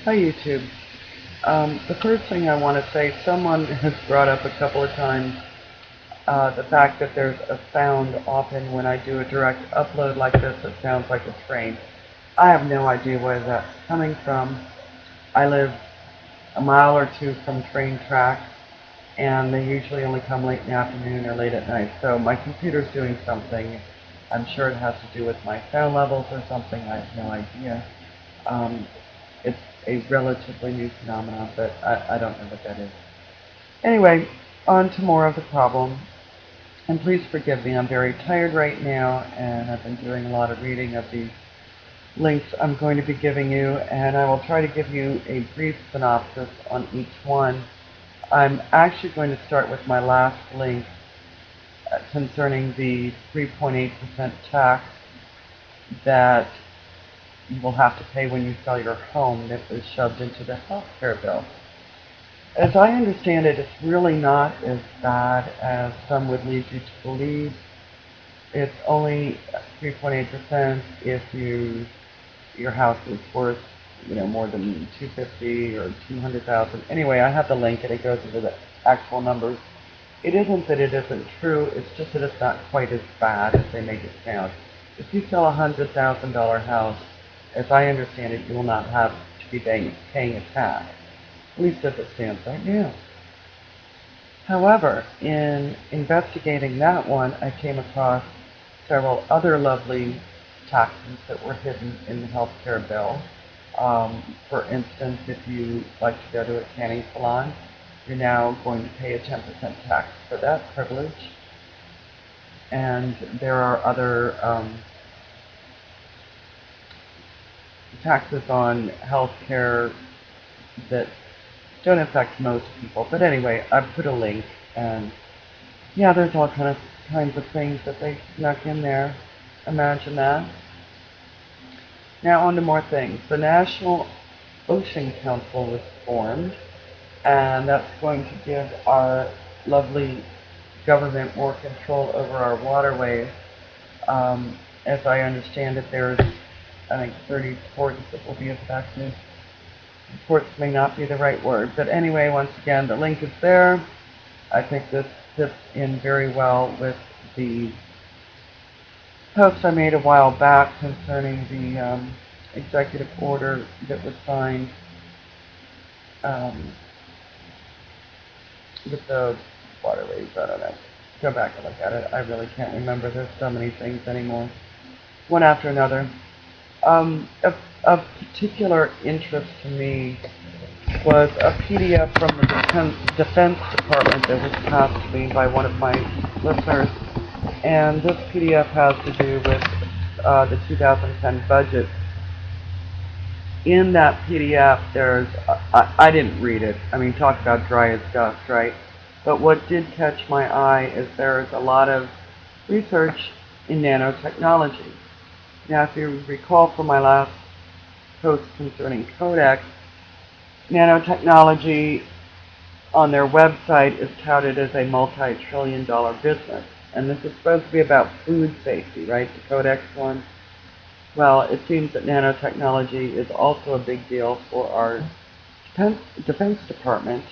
Hi YouTube. The first thing I want to say, someone has brought up a couple of times the fact that there's a sound often when I do a direct upload like this that sounds like a train. I have no idea where that's coming from. I live a mile or two from train tracks, and they usually only come late in the afternoon or late at night, so my computer's doing something. I'm sure it has to do with my sound levels or something. I have no idea. Um, it's a relatively new phenomenon, but I don't know what that is. Anyway, on to more of the problem. And please forgive me, I'm very tired right now, and I've been doing a lot of reading of these links I'm going to be giving you, and I will try to give you a brief synopsis on each one. I'm actually going to start with my last link concerning the 3.8% tax that you will have to pay when you sell your home that was shoved into the health care bill. As I understand it, it's really not as bad as some would lead you to believe. It's only 3.8% if your house is worth, more than 250 or 200,000. Anyway, I have the link and it goes into the actual numbers. It isn't that it isn't true, it's just that it's not quite as bad as they make it sound. If you sell a $100,000 house, as I understand it, you will not have to be paying a tax, at least as it stands right now. However, in investigating that one, I came across several other lovely taxes that were hidden in the healthcare bill. For instance, if you like to go to a tanning salon, you're now going to pay a 10% tax for that privilege. And there are other taxes on healthcare that don't affect most people. But anyway, I've put a link, and yeah, there's all kinds of things that they snuck in there. Imagine that. Now on to more things. The National Ocean Council was formed, and that's going to give our lovely government more control over our waterways. As I understand it, there's, I think, 30 ports that will be affected. Ports may not be the right word, but anyway, once again, the link is there. I think this fits in very well with the post I made a while back concerning the executive order that was signed um, with the waterways. I don't know. Go back and look at it. I really can't remember. There's so many things anymore. One after another. Of particular interest to me was a PDF from the Defense Department that was passed to me by one of my listeners. And this PDF has to do with the 2010 budget. In that PDF, I didn't read it. I mean, talk about dry as dust, right? But what did catch my eye is there's a lot of research in nanotechnology. Now, if you recall from my last post concerning Codex, nanotechnology on their website is touted as a multi-trillion-dollar business. And this is supposed to be about food safety, right? The Codex one. Well, it seems that nanotechnology is also a big deal for our Defense Department.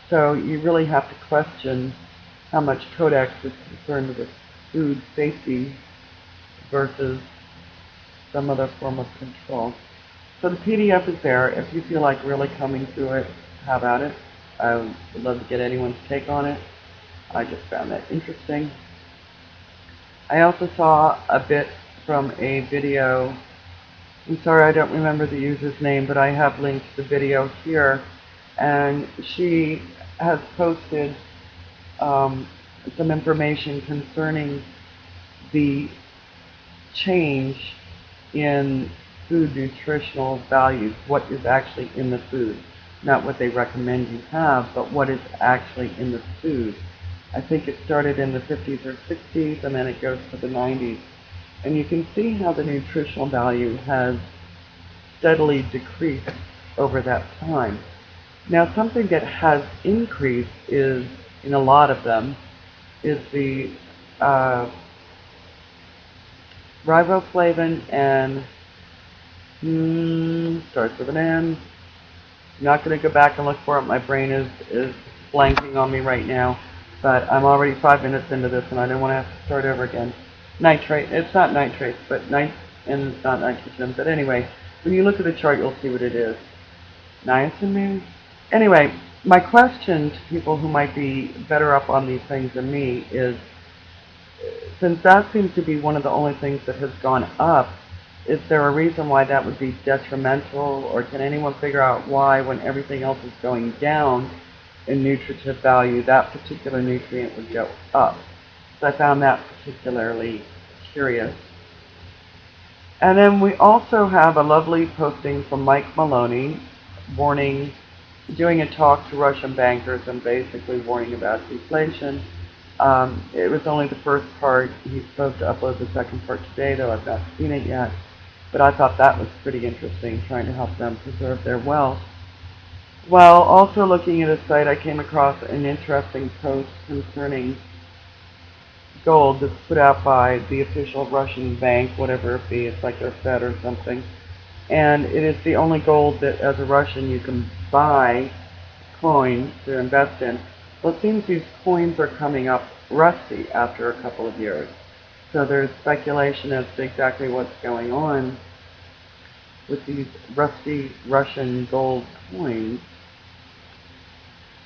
So you really have to question how much Codex is concerned with food safety versus some other form of control. So the PDF is there. If you feel like really coming through it, how about it? I would love to get anyone's take on it. I just found that interesting. I also saw a bit from a video. I'm sorry I don't remember the user's name, but I have linked the video here. And she has posted some information concerning the change in food nutritional values, what is actually in the food. Not what they recommend you have, but what is actually in the food. I think it started in the 50s or 60s, and then it goes to the 90s. And you can see how the nutritional value has steadily decreased over that time. Now, something that has increased is, in a lot of them, is the riboflavin and starts with an N. I'm not going to go back and look for it. My brain is blanking on me right now. But I'm already 5 minutes into this, and I don't want to have to start over again. Nitrate. It's not nitrates, but and it's not nitrogen. But anyway, when you look at the chart, you'll see what it is. Niacin, maybe? Anyway, my question to people who might be better up on these things than me is, since that seems to be one of the only things that has gone up, is there a reason why that would be detrimental, or can anyone figure out why, when everything else is going down in nutritive value, that particular nutrient would go up? So I found that particularly curious. And then we also have a lovely posting from Mike Maloney doing a talk to Russian bankers and basically warning about deflation. It was only the first part. He's supposed to upload the second part today, though I've not seen it yet. But I thought that was pretty interesting, trying to help them preserve their wealth. While also looking at a site, I came across an interesting post concerning gold that's put out by the official Russian bank, whatever it be. It's like their Fed or something. And it is the only gold that, as a Russian, you can buy coins to invest in. Well, it seems these coins are coming up rusty after a couple of years. So there's speculation as to exactly what's going on with these rusty Russian gold coins.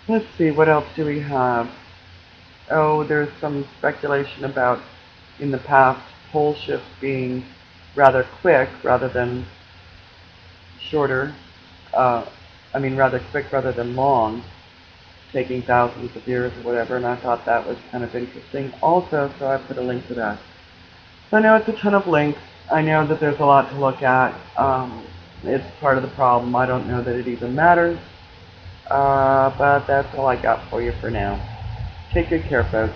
Let's see, what else do we have? Oh, there's some speculation about, in the past, pole shifts being rather quick rather than shorter. Rather quick rather than long, taking thousands of years or whatever, and I thought that was kind of interesting also, so I put a link to that. So I know it's a ton of links. I know that there's a lot to look at. It's part of the problem. I don't know that it even matters. But that's all I got for you for now. Take good care, folks.